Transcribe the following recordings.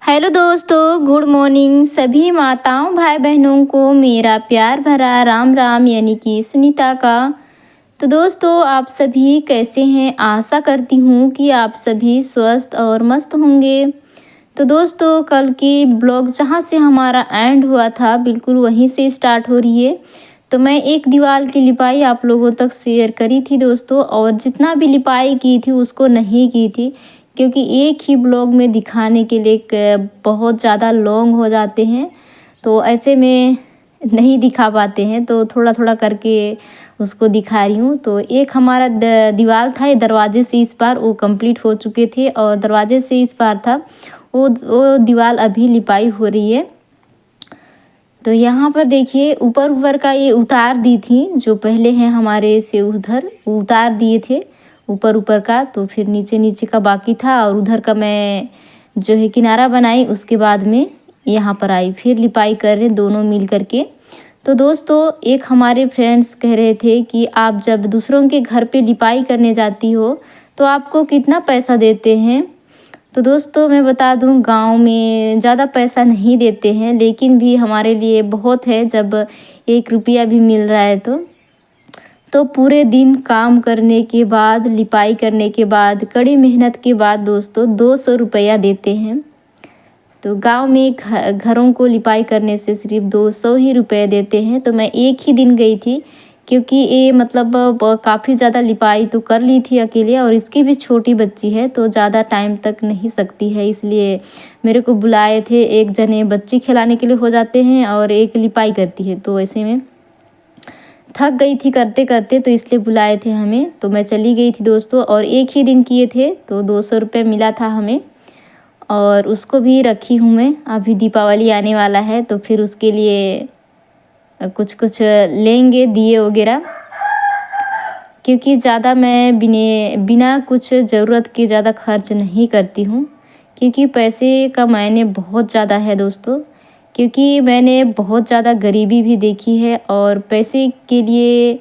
Hello दोस्तों, good morning. सभी माताओं भाई बहनों को मेरा प्यार भरा राम राम, यानी कि सुनीता का। तो दोस्तों, आप सभी कैसे हैं? आशा करती हूँ कि आप सभी स्वस्थ और मस्त होंगे। तो दोस्तों, कल की ब्लॉग जहाँ से हमारा एंड हुआ था बिल्कुल वहीं से स्टार्ट हो रही है। तो मैं एक दीवार की लिपाई आप लोगों तक शेयर करी थी दोस्तों, और जितना भी लिपाई की थी उसको नहीं की थी, क्योंकि एक ही ब्लॉग में दिखाने के लिए बहुत ज़्यादा लॉन्ग हो जाते हैं। तो ऐसे में नहीं दिखा पाते हैं, तो थोड़ा थोड़ा करके उसको दिखा रही हूँ। तो एक हमारा दीवार था, ये दरवाजे से इस पार वो कंप्लीट हो चुके थे, और दरवाजे से इस पार था वो दीवार अभी लिपाई हो रही है। तो यहाँ पर देखिए, ऊपर ऊपर का ये उतार दी थी, जो पहले हैं हमारे से उधर उतार दिए थे ऊपर ऊपर का। तो फिर नीचे नीचे का बाकी था, और उधर का मैं जो है किनारा बनाई, उसके बाद में यहाँ पर आई फिर लिपाई कर रहे दोनों मिल करके। तो दोस्तों, एक हमारे फ्रेंड्स कह रहे थे कि आप जब दूसरों के घर पे लिपाई करने जाती हो तो आपको कितना पैसा देते हैं। तो दोस्तों, मैं बता दूं, गांव में ज़्यादा पैसा नहीं देते हैं, लेकिन भी हमारे लिए बहुत है जब 1 रुपया भी मिल रहा है। तो पूरे दिन काम करने के बाद, लिपाई करने के बाद, कड़ी मेहनत के बाद दोस्तों 200 रुपया देते हैं। तो गांव में घरों को लिपाई करने से सिर्फ 200 ही रुपये देते हैं। तो मैं एक ही दिन गई थी, क्योंकि ये मतलब काफ़ी ज़्यादा लिपाई तो कर ली थी अकेले, और इसकी भी छोटी बच्ची है तो ज़्यादा टाइम तक नहीं सकती है, इसलिए मेरे को बुलाए थे। एक जने बच्ची खिलाने के लिए हो जाते हैं और एक लिपाई करती है, तो ऐसे में थक गई थी करते करते, तो इसलिए बुलाए थे हमें। तो मैं चली गई थी दोस्तों, और एक ही दिन किए थे, तो 200 रुपये मिला था हमें। और उसको भी रखी हूँ मैं। अभी दीपावली आने वाला है, तो फिर उसके लिए कुछ कुछ लेंगे दिए वगैरह, क्योंकि ज़्यादा मैं बिना कुछ ज़रूरत के ज़्यादा खर्च नहीं करती हूँ, क्योंकि पैसे का मायने बहुत ज़्यादा है दोस्तों। क्योंकि मैंने बहुत ज़्यादा गरीबी भी देखी है, और पैसे के लिए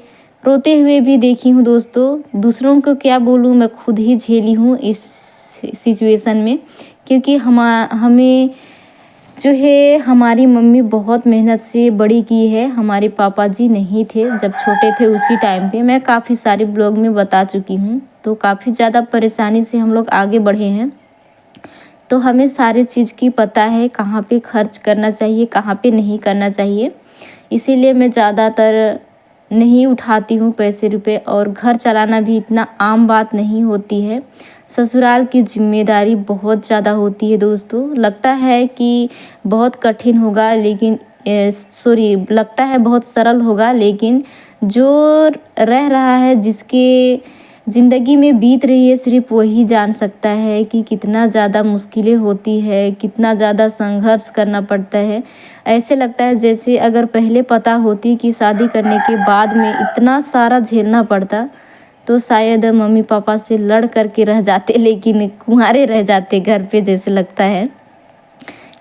रोते हुए भी देखी हूँ दोस्तों। दूसरों को क्या बोलूँ, मैं खुद ही झेली हूँ इस सिचुएशन में। क्योंकि हमें जो है हमारी मम्मी बहुत मेहनत से बड़ी की है। हमारे पापा जी नहीं थे जब छोटे थे, उसी टाइम पे मैं काफ़ी सारे ब्लॉग में बता चुकी हूँ। तो काफ़ी ज़्यादा परेशानी से हम लोग आगे बढ़े हैं, तो हमें सारी चीज़ की पता है, कहाँ पे खर्च करना चाहिए, कहाँ पे नहीं करना चाहिए। इसीलिए मैं ज़्यादातर नहीं उठाती हूँ पैसे रुपए, और घर चलाना भी इतना आम बात नहीं होती है। ससुराल की जिम्मेदारी बहुत ज़्यादा होती है दोस्तों। लगता है कि बहुत कठिन होगा, लेकिन लगता है बहुत सरल होगा, लेकिन जो रह रहा है, जिसके ज़िंदगी में बीत रही है, सिर्फ वही जान सकता है कि कितना ज़्यादा मुश्किलें होती है, कितना ज़्यादा संघर्ष करना पड़ता है। ऐसे लगता है जैसे अगर पहले पता होती कि शादी करने के बाद में इतना सारा झेलना पड़ता, तो शायद मम्मी पापा से लड़ करके रह जाते, लेकिन कुंवारे रह जाते घर पे, जैसे लगता है।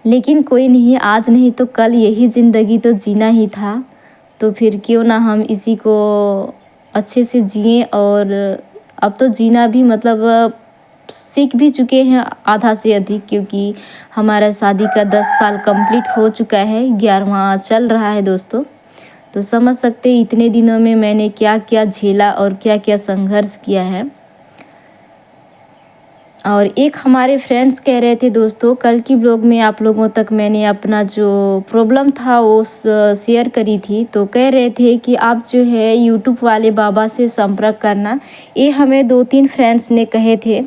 लेकिन कोई नहीं, आज नहीं तो कल यही ज़िंदगी तो जीना ही था, तो फिर क्यों ना हम इसी को अच्छे से जिएं। और अब तो जीना भी मतलब सीख भी चुके हैं आधा से अधिक, क्योंकि हमारा शादी का 10 साल कंप्लीट हो चुका है, 11वां चल रहा है दोस्तों। तो समझ सकते हैं इतने दिनों में मैंने क्या क्या झेला और क्या क्या संघर्ष किया है। और एक हमारे फ्रेंड्स कह रहे थे दोस्तों, कल की ब्लॉग में आप लोगों तक मैंने अपना जो प्रॉब्लम था वो शेयर करी थी। तो कह रहे थे कि आप जो है यूट्यूब वाले बाबा से संपर्क करना, ये हमें 2-3 फ्रेंड्स ने कहे थे।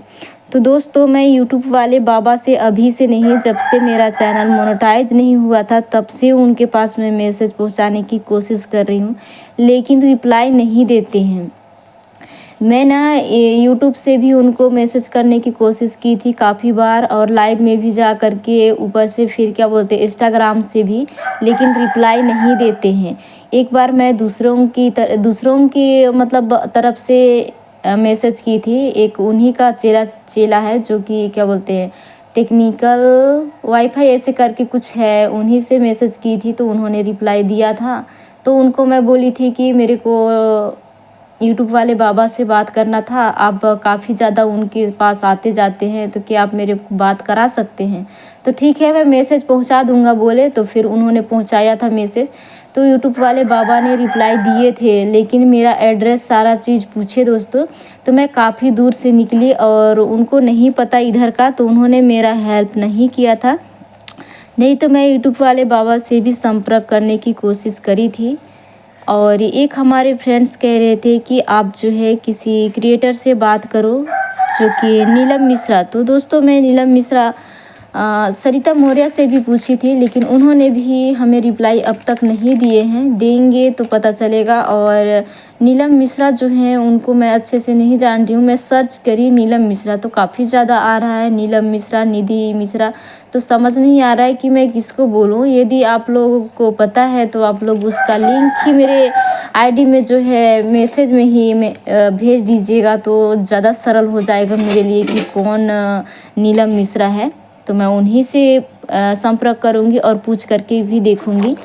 तो दोस्तों, मैं यूट्यूब वाले बाबा से अभी से नहीं, जब से मेरा चैनल मोनेटाइज नहीं हुआ था तब से उनके पास मैं मैसेज पहुंचाने की कोशिश कर रही हूं, लेकिन रिप्लाई नहीं देते हैं। मैं ना यूट्यूब से भी उनको मैसेज करने की कोशिश की थी काफ़ी बार, और लाइव में भी जा कर के, ऊपर से फिर क्या बोलते हैं इंस्टाग्राम से भी, लेकिन रिप्लाई नहीं देते हैं। एक बार मैं दूसरों की मतलब तरफ से मैसेज की थी। एक उन्हीं का चेला है, जो कि क्या बोलते हैं टेक्निकल वाईफाई ऐसे करके कुछ है, उन्हीं से मैसेज की थी, तो उन्होंने रिप्लाई दिया था। तो उनको मैं बोली थी कि मेरे को यूट्यूब वाले बाबा से बात करना था, आप काफ़ी ज़्यादा उनके पास आते जाते हैं, तो क्या आप मेरे को बात करा सकते हैं। तो ठीक है मैं मैसेज पहुंचा दूंगा बोले, तो फिर उन्होंने पहुंचाया था मैसेज। तो यूट्यूब वाले बाबा ने रिप्लाई दिए थे, लेकिन मेरा एड्रेस सारा चीज़ पूछे दोस्तों, तो मैं काफ़ी दूर से निकली और उनको नहीं पता इधर का, तो उन्होंने मेरा हेल्प नहीं किया था। नहीं तो मैं यूट्यूब वाले बाबा से भी संपर्क करने की कोशिश करी थी। और एक हमारे फ्रेंड्स कह रहे थे कि आप जो है किसी क्रिएटर से बात करो, जो कि नीलम मिश्रा। तो दोस्तों मैं नीलम मिश्रा सरिता मौर्य से भी पूछी थी, लेकिन उन्होंने भी हमें रिप्लाई अब तक नहीं दिए हैं, देंगे तो पता चलेगा। और नीलम मिश्रा जो हैं उनको मैं अच्छे से नहीं जान रही हूँ। मैं सर्च करी नीलम मिश्रा तो काफ़ी ज़्यादा आ रहा है, नीलम मिश्रा, निधि मिश्रा, तो समझ नहीं आ रहा है कि मैं किसको बोलूँ। यदि आप लोगों को पता है तो आप लोग उसका लिंक ही मेरे आईडी में जो है मैसेज में ही भेज दीजिएगा, तो ज़्यादा सरल हो जाएगा मेरे लिए कि कौन नीलम मिश्रा है। तो मैं उन्हीं से संपर्क करूंगी और पूछ करके भी देखूंगी,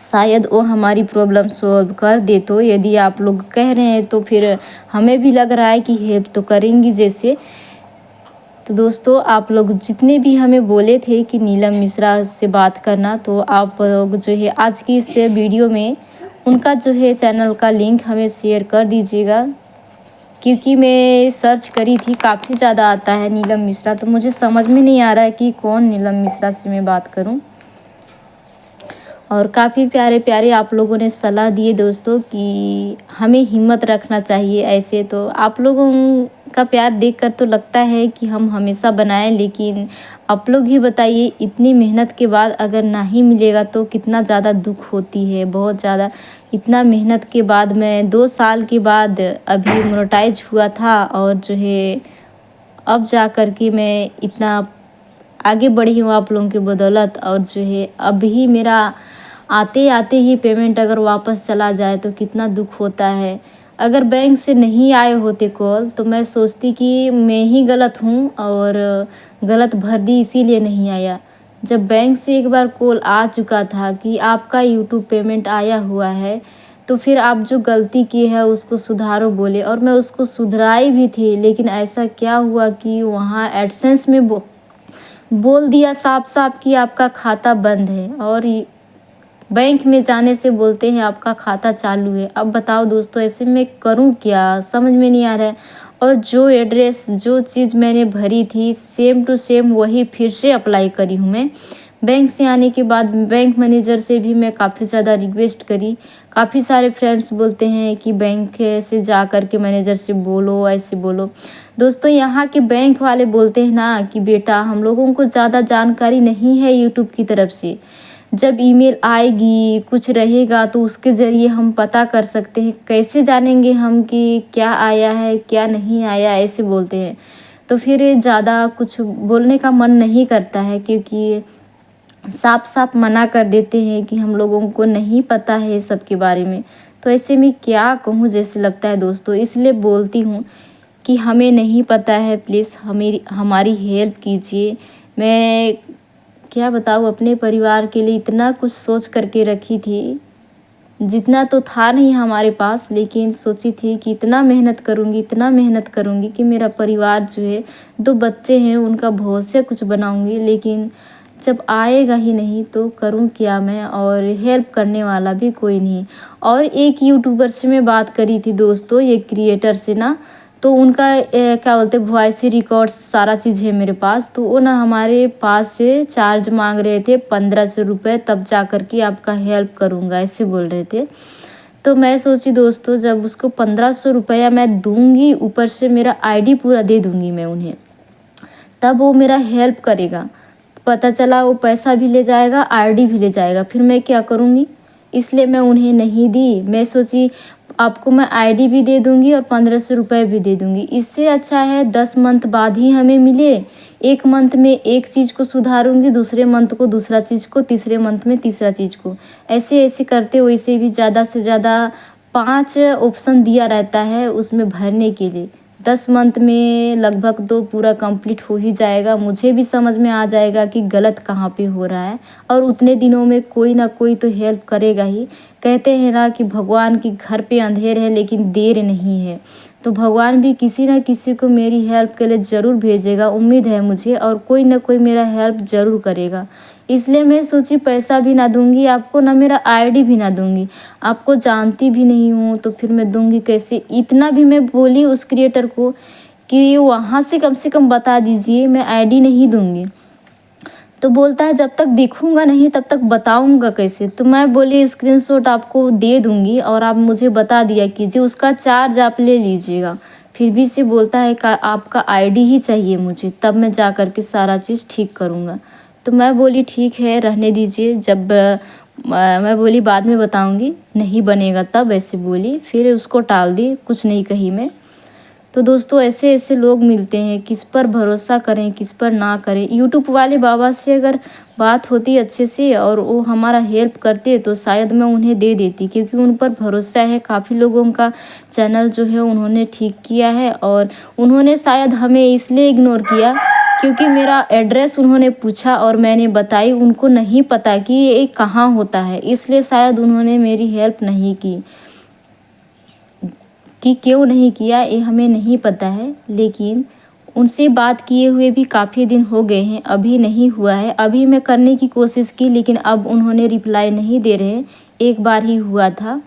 शायद वो हमारी प्रॉब्लम सॉल्व कर दे। तो यदि आप लोग कह रहे हैं तो फिर हमें भी लग रहा है कि हेल्प तो करेंगी जैसे। तो दोस्तों आप लोग जितने भी हमें बोले थे कि नीलम मिश्रा से बात करना, तो आप लोग जो है आज की इस वीडियो में उनका जो है चैनल का लिंक हमें शेयर कर दीजिएगा, क्योंकि मैं सर्च करी थी काफ़ी ज़्यादा आता है नीलम मिश्रा, तो मुझे समझ में नहीं आ रहा है कि कौन नीलम मिश्रा से मैं बात करूं। और काफ़ी प्यारे प्यारे आप लोगों ने सलाह दिए दोस्तों कि हमें हिम्मत रखना चाहिए। ऐसे तो आप लोगों का प्यार देखकर तो लगता है कि हम हमेशा बनाएं, लेकिन आप लोग ही बताइए इतनी मेहनत के बाद अगर ना ही मिलेगा तो कितना ज़्यादा दुख होती है, बहुत ज़्यादा। इतना मेहनत के बाद मैं 2 साल के बाद अभी मोनेटाइज हुआ था, और जो है अब जा कर के मैं इतना आगे बढ़ी हूँ आप लोगों की बदौलत। और जो है अभी मेरा आते आते ही पेमेंट अगर वापस चला जाए तो कितना दुख होता है। अगर बैंक से नहीं आए होते कॉल तो मैं सोचती कि मैं ही गलत हूँ और गलत भर दी इसीलिए नहीं आया। जब बैंक से एक बार कॉल आ चुका था कि आपका यूट्यूब पेमेंट आया हुआ है, तो फिर आप जो गलती की है उसको सुधारो बोले, और मैं उसको सुधराई भी थी। लेकिन ऐसा क्या हुआ कि वहाँ एडसेंस में बोल दिया साफ साफ कि आपका खाता बंद है, और बैंक में जाने से बोलते हैं आपका खाता चालू है। अब बताओ दोस्तों ऐसे मैं करूं क्या, समझ में नहीं आ रहा है। और जो एड्रेस जो चीज़ मैंने भरी थी सेम टू सेम वही फिर से अप्लाई करी हूँ मैं। बैंक से आने के बाद बैंक मैनेजर से भी मैं काफ़ी ज़्यादा रिक्वेस्ट करी। काफ़ी सारे फ्रेंड्स बोलते हैं कि बैंक से जा कर के मैनेजर से बोलो, ऐसे बोलो। दोस्तों यहाँ के बैंक वाले बोलते हैं ना कि बेटा हम लोगों को ज़्यादा जानकारी नहीं है यूट्यूब की तरफ से, जब ईमेल आएगी कुछ रहेगा तो उसके ज़रिए हम पता कर सकते हैं। कैसे जानेंगे हम कि क्या आया है क्या नहीं आया, ऐसे बोलते हैं। तो फिर ज़्यादा कुछ बोलने का मन नहीं करता है, क्योंकि साफ साफ मना कर देते हैं कि हम लोगों को नहीं पता है सब के बारे में। तो ऐसे में क्या कहूँ जैसे लगता है दोस्तों, इसलिए बोलती हूँ कि हमें नहीं पता है, प्लीज़ हमारी हेल्प कीजिए। मैं क्या बताऊँ, अपने परिवार के लिए इतना कुछ सोच करके रखी थी, जितना तो था नहीं हमारे पास, लेकिन सोची थी कि इतना मेहनत करूँगी, इतना मेहनत करूँगी कि मेरा परिवार जो है 2 बच्चे हैं उनका भविष्य कुछ बनाऊँगी। लेकिन जब आएगा ही नहीं तो करूँ क्या मैं, और हेल्प करने वाला भी कोई नहीं। और एक यूट्यूबर से मैं बात करी थी दोस्तों, ये क्रिएटर से ना, तो उनका क्या बोलते हैं वॉइस रिकॉर्ड्स सारा चीज़ है मेरे पास। तो वो ना हमारे पास से चार्ज मांग रहे थे 1500 रुपये, तब जा कर के आपका हेल्प करूँगा ऐसे बोल रहे थे। तो मैं सोची दोस्तों जब उसको 1500 रुपया मैं दूंगी, ऊपर से मेरा आईडी पूरा दे दूंगी मैं उन्हें, तब वो मेरा हेल्प करेगा। पता चला वो पैसा भी ले जाएगा, आईडी भी ले जाएगा, फिर मैं क्या करूँगी। इसलिए मैं उन्हें नहीं दी। मैं सोची आपको मैं आईडी भी दे दूँगी और 1500 रुपये भी दे दूँगी। इससे अच्छा है 10 मंथ बाद ही हमें मिले। 1 मंथ में एक चीज़ को सुधारूँगी, दूसरे मंथ को दूसरा चीज़ को, तीसरे मंथ में तीसरा चीज़ को, ऐसे ऐसे करते वैसे भी ज़्यादा से ज़्यादा 5 ऑप्शन दिया रहता है उसमें भरने के लिए। 10 मंथ में लगभग तो पूरा कंप्लीट हो ही जाएगा। मुझे भी समझ में आ जाएगा कि गलत कहाँ पे हो रहा है, और उतने दिनों में कोई ना कोई तो हेल्प करेगा ही। कहते हैं ना कि भगवान की घर पे अंधेर है लेकिन देर नहीं है। तो भगवान भी किसी ना किसी को मेरी हेल्प के लिए ज़रूर भेजेगा, उम्मीद है मुझे, और कोई ना कोई मेरा हेल्प ज़रूर करेगा। इसलिए मैं सोची पैसा भी ना दूंगी आपको, ना मेरा आईडी भी ना दूंगी। आपको जानती भी नहीं हूँ तो फिर मैं दूंगी कैसे। इतना भी मैं बोली उस क्रिएटर को कि वहाँ से कम बता दीजिए, मैं आईडी नहीं दूंगी। तो बोलता है जब तक दिखूंगा नहीं तब तक बताऊंगा कैसे। तो मैं बोली स्क्रीनशॉट आपको दे दूंगी और आप मुझे बता दिया कीजिए, उसका चार्ज आप ले लीजिएगा। फिर भी से बोलता है कि आपका आईडी ही चाहिए मुझे, तब मैं जा कर के सारा चीज़ ठीक करूँगा। तो मैं बोली ठीक है रहने दीजिए, जब मैं बोली बाद में बताऊंगी, नहीं बनेगा तब, ऐसे बोली। फिर उसको टाल दी, कुछ नहीं कही मैं। तो दोस्तों ऐसे ऐसे लोग मिलते हैं, किस पर भरोसा करें किस पर ना करें। यूट्यूब वाले बाबा से अगर बात होती अच्छे से और वो हमारा हेल्प करते तो शायद मैं उन्हें दे देती, क्योंकि उन पर भरोसा है। काफ़ी लोगों का चैनल जो है उन्होंने ठीक किया है, और उन्होंने शायद हमें इसलिए इग्नोर किया क्योंकि मेरा एड्रेस उन्होंने पूछा और मैंने बताई। उनको नहीं पता कि ये कहाँ होता है, इसलिए शायद उन्होंने मेरी हेल्प नहीं की। कि क्यों नहीं किया ये हमें नहीं पता है, लेकिन उनसे बात किए हुए भी काफ़ी दिन हो गए हैं, अभी नहीं हुआ है। अभी मैं करने की कोशिश की लेकिन अब उन्होंने रिप्लाई नहीं दे रहे, एक बार ही हुआ था।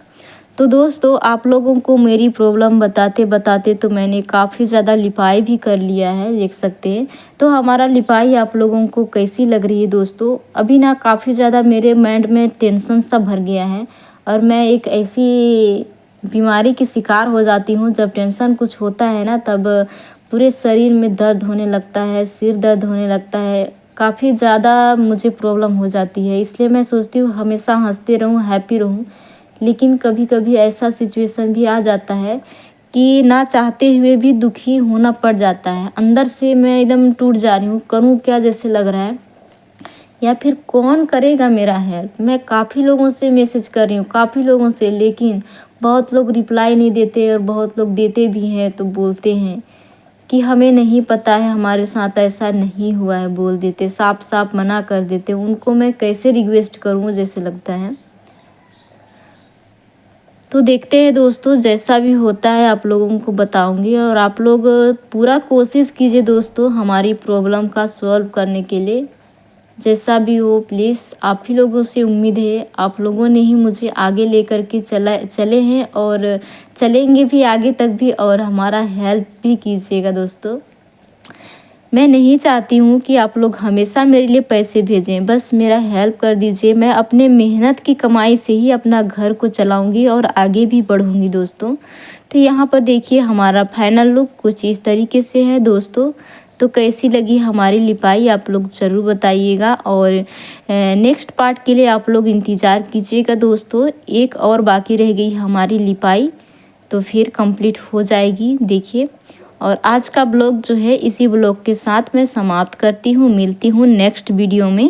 तो दोस्तों आप लोगों को मेरी प्रॉब्लम बताते बताते तो मैंने काफ़ी ज़्यादा लिपाई भी कर लिया है, देख सकते हैं। तो हमारा लिपाई आप लोगों को कैसी लग रही है दोस्तों। अभी ना काफ़ी ज़्यादा मेरे माइंड में टेंशन सा भर गया है, और मैं एक ऐसी बीमारी की शिकार हो जाती हूँ, जब टेंशन कुछ होता है ना तब पूरे शरीर में दर्द होने लगता है, सिर दर्द होने लगता है, काफ़ी ज़्यादा मुझे प्रॉब्लम हो जाती है। इसलिए मैं सोचती हूँ हमेशा हंसते रहूँ, हैप्पी रहूँ, लेकिन कभी कभी ऐसा सिचुएशन भी आ जाता है कि ना चाहते हुए भी दुखी होना पड़ जाता है। अंदर से मैं एकदम टूट जा रही हूँ, करूँ क्या जैसे लग रहा है, या फिर कौन करेगा मेरा हेल्प। मैं काफ़ी लोगों से मैसेज कर रही हूँ, काफ़ी लोगों से, लेकिन बहुत लोग रिप्लाई नहीं देते, और बहुत लोग देते भी हैं तो बोलते हैं कि हमें नहीं पता है, हमारे साथ ऐसा नहीं हुआ है, बोल देते, साफ साफ मना कर देते। उनको मैं कैसे रिक्वेस्ट करूँ जैसे लगता है। तो देखते हैं दोस्तों, जैसा भी होता है आप लोगों को बताऊंगी, और आप लोग पूरा कोशिश कीजिए दोस्तों हमारी प्रॉब्लम का सॉल्व करने के लिए। जैसा भी हो प्लीज़, आप ही लोगों से उम्मीद है, आप लोगों ने ही मुझे आगे लेकर के चले हैं और चलेंगे भी आगे तक भी, और हमारा हेल्प भी कीजिएगा दोस्तों। मैं नहीं चाहती हूँ कि आप लोग हमेशा मेरे लिए पैसे भेजें, बस मेरा हेल्प कर दीजिए। मैं अपने मेहनत की कमाई से ही अपना घर को चलाऊँगी और आगे भी बढ़ूँगी दोस्तों। तो यहाँ पर देखिए हमारा फाइनल लुक कुछ इस तरीके से है दोस्तों। तो कैसी लगी हमारी लिपाई आप लोग ज़रूर बताइएगा, और नेक्स्ट पार्ट के लिए आप लोग इंतज़ार कीजिएगा दोस्तों। एक और बाकी रह गई हमारी लिपाई, तो फिर कंप्लीट हो जाएगी देखिए। और आज का ब्लॉग जो है इसी ब्लॉग के साथ मैं समाप्त करती हूँ। मिलती हूँ नेक्स्ट वीडियो में।